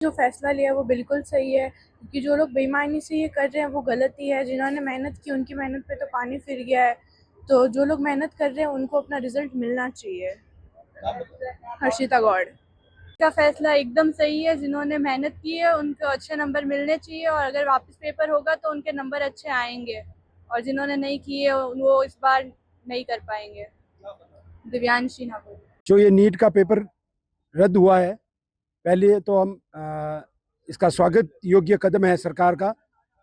जो फैसला लिया वो बिल्कुल सही है, क्योंकि जो लोग बेईमानी से ये कर रहे हैं वो गलत ही है। जिन्होंने मेहनत की उनकी मेहनत पे तो पानी फिर गया है, तो जो लोग मेहनत कर रहे हैं उनको अपना रिजल्ट मिलना चाहिए। हर्षिता गौड़ का फैसला एकदम सही है। जिन्होंने मेहनत की है उनको अच्छे नंबर मिलने चाहिए, और अगर वापस पेपर होगा तो उनके नंबर अच्छे आएंगे, और जिन्होंने नहीं किए वो इस बार नहीं कर पाएंगे। दिव्यांशी नागौर। जो ये नीट का पेपर रद्द हुआ है, पहले तो हम इसका स्वागत योग्य कदम है सरकार का,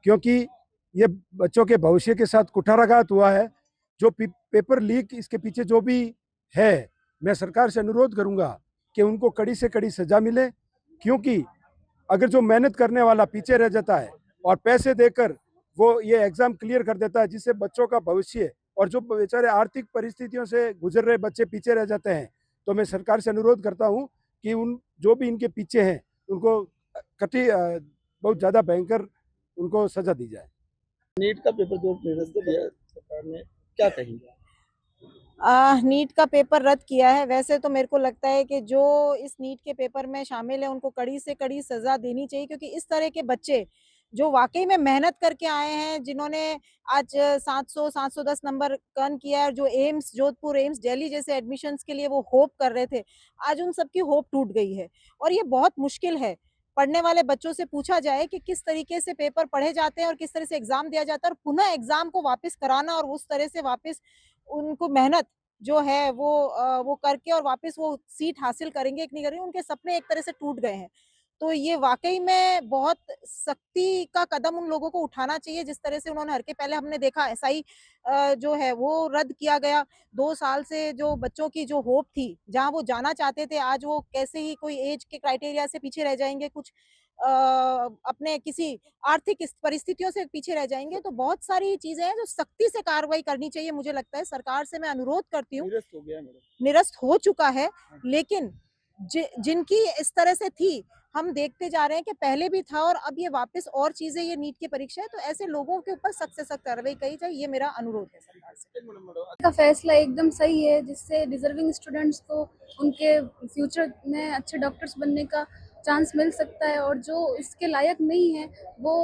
क्योंकि ये बच्चों के भविष्य के साथ कुठाराघात हुआ है। जो पेपर लीक, इसके पीछे जो भी है, मैं सरकार से अनुरोध करूंगा कि उनको कड़ी से कड़ी सजा मिले, क्योंकि अगर जो मेहनत करने वाला पीछे रह जाता है और पैसे देकर वो ये एग्जाम क्लियर कर देता है, जिससे बच्चों का भविष्य और जो बेचारे आर्थिक परिस्थितियों से गुजर रहे बच्चे पीछे रह जाते हैं, तो मैं सरकार से अनुरोध करता हूं कि उन जो भी इनके पीछे हैं उनको बहुत ज़्यादा भयंकर उनको सजा दी जाए। नीट का पेपर जो निरस्त किया सरकार ने, क्या कहेंगे? नीट का पेपर रद्द किया है। वैसे तो मेरे को लगता है कि जो इस नीट के पेपर में शामिल है उनको कड़ी से कड़ी सजा देनी चाहिए, क्योंकि इस तरह के बच्चे जो वाकई में मेहनत करके आए हैं, जिन्होंने आज 710 नंबर अर्न किया है, जो एम्स जोधपुर, एम्स दिल्ली जैसे एडमिशन्स के लिए वो होप कर रहे थे, आज उन सबकी होप टूट गई है। और ये बहुत मुश्किल है। पढ़ने वाले बच्चों से पूछा जाए कि किस तरीके से पेपर पढ़े जाते हैं और किस तरह से एग्जाम दिया जाता है, और पुनः एग्जाम को वापस कराना और उस तरह से वापस उनको मेहनत जो है वो करके और वापस वो सीट हासिल करेंगे कि नहीं करेंगे, उनके सपने एक तरह से टूट गए हैं। तो ये वाकई में बहुत सख्ती का कदम उन लोगों को उठाना चाहिए, जिस तरह से उन्होंने पहले हमने देखा एसआई जो है वो रद्द किया गया। 2 साल से जो बच्चों की जो होप थी, जहाँ वो जाना चाहते थे, आज वो कैसे ही कोई एज के क्राइटेरिया से पीछे रह जाएंगे, कुछ अपने किसी आर्थिक परिस्थितियों से पीछे रह जाएंगे। तो बहुत सारी चीजें हैं जो सख्ती से कार्रवाई करनी चाहिए। मुझे लगता है सरकार से मैं अनुरोध करती हूँ। निरस्त हो गया मैडम। निरस्त हो चुका है, लेकिन जिनकी इस तरह से थी, हम देखते जा रहे हैं कि पहले भी था और अब ये वापस और चीजें, ये नीट की परीक्षा है, तो ऐसे लोगों के ऊपर सख्त से सख्त कार्रवाई की जाए, ये मेरा अनुरोध है सरकार से। का फैसला एकदम सही है, जिससे डिजर्विंग स्टूडेंट्स को उनके फ्यूचर में अच्छे डॉक्टर्स बनने का चांस मिल सकता है, और जो इसके लायक नहीं है वो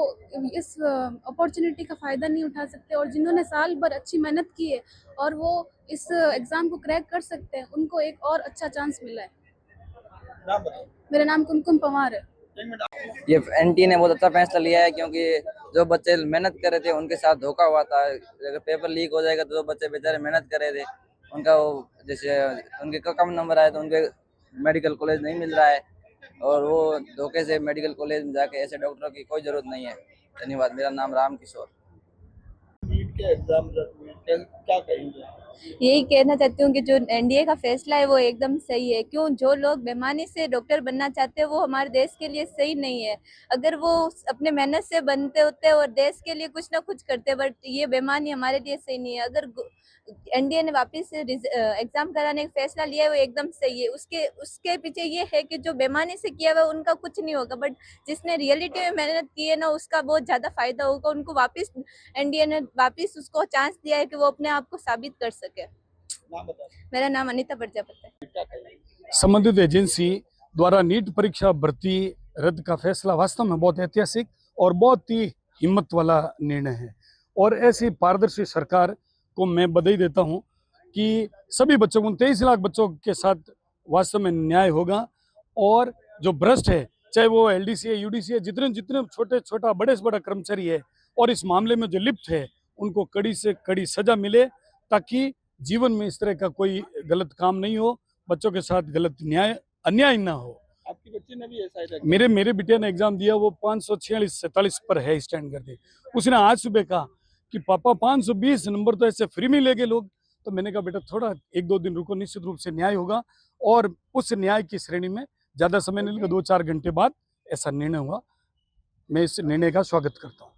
इस अपॉर्चुनिटी का फ़ायदा नहीं उठा सकते, और जिन्होंने साल भर अच्छी मेहनत की है और वो इस एग्ज़ाम को क्रैक कर सकते हैं, उनको एक और अच्छा चांस मिला है। नाम बताओ। मेरा नाम कुमकुम पवार है। ये एनटी ने बहुत अच्छा फैसला लिया है, क्योंकि जो बच्चे मेहनत कर रहे थे उनके साथ धोखा हुआ था। अगर पेपर लीक हो जाएगा तो जो बच्चे बेचारे मेहनत कर रहे थे उनका वो जैसे उनके कम नंबर आए तो उनके मेडिकल कॉलेज नहीं मिल रहा है, और वो धोखे से मेडिकल कॉलेज में जाके ऐसे डॉक्टरों की कोई जरूरत नहीं है। धन्यवाद। मेरा नाम राम किशोर। नीट के एग्जाम रद्द हुए, क्या कहेंगे? यही कहना चाहती हूँ कि जो एनडीए का फैसला है वो एकदम सही है। क्यों, जो लोग बेईमानी से डॉक्टर बनना चाहते हैं वो हमारे देश के लिए सही नहीं है। अगर वो अपने मेहनत से बनते होते और देश के लिए कुछ ना कुछ करते, बट ये बेईमानी हमारे लिए सही नहीं है। अगर एनडीए ने वापस से एग्जाम कराने का फैसला लिया है वो एकदम सही है। उसके पीछे ये है कि जो बेईमानी से किया हुआ उनका कुछ नहीं होगा, बट जिसने रियलिटी में मेहनत की है ना उसका बहुत ज्यादा फायदा होगा। उनको वापस एनडीए ने वापस उसको चांस दिया है कि वो अपने आप को साबित कर सके। नाम बताओ। मेरा नाम अनीता प्रजापति है। क्या कहेंगे? संबंधित एजेंसी द्वारा नीट परीक्षा भर्ती रद्द का फैसला वास्तव में बहुत ऐतिहासिक और बहुत ही हिम्मत वाला निर्णय है, और ऐसी पारदर्शी सरकार को मैं बधाई देता हूं कि सभी बच्चों को, 23 लाख बच्चों के साथ वास्तव में न्याय होगा। और जो भ्रष्ट है, चाहे वो एलडीसी है, यूडीसी है, जितने जितने छोटा बड़े से बड़ा कर्मचारी है और इस मामले में जो लिप्त है, उनको कड़ी से कड़ी सजा मिले, ताकि जीवन में इस तरह का कोई गलत काम नहीं हो, बच्चों के साथ गलत अन्याय ना हो। आपकी बच्ची ने भी ऐसा ही मेरे बिटिया ने एग्जाम दिया, वो 546-47 पर है स्टैंड करके। उसने आज सुबह कहा कि पापा 520 नंबर तो ऐसे फ्री में ले गए लोग। तो मैंने कहा बेटा थोड़ा 1-2 दिन रुको, निश्चित रूप से न्याय होगा, और उस न्याय की श्रेणी में ज्यादा समय नहीं लगेगा, 2-4 घंटे बाद ऐसा निर्णय हुआ। मैं इस निर्णय का स्वागत करता हूँ।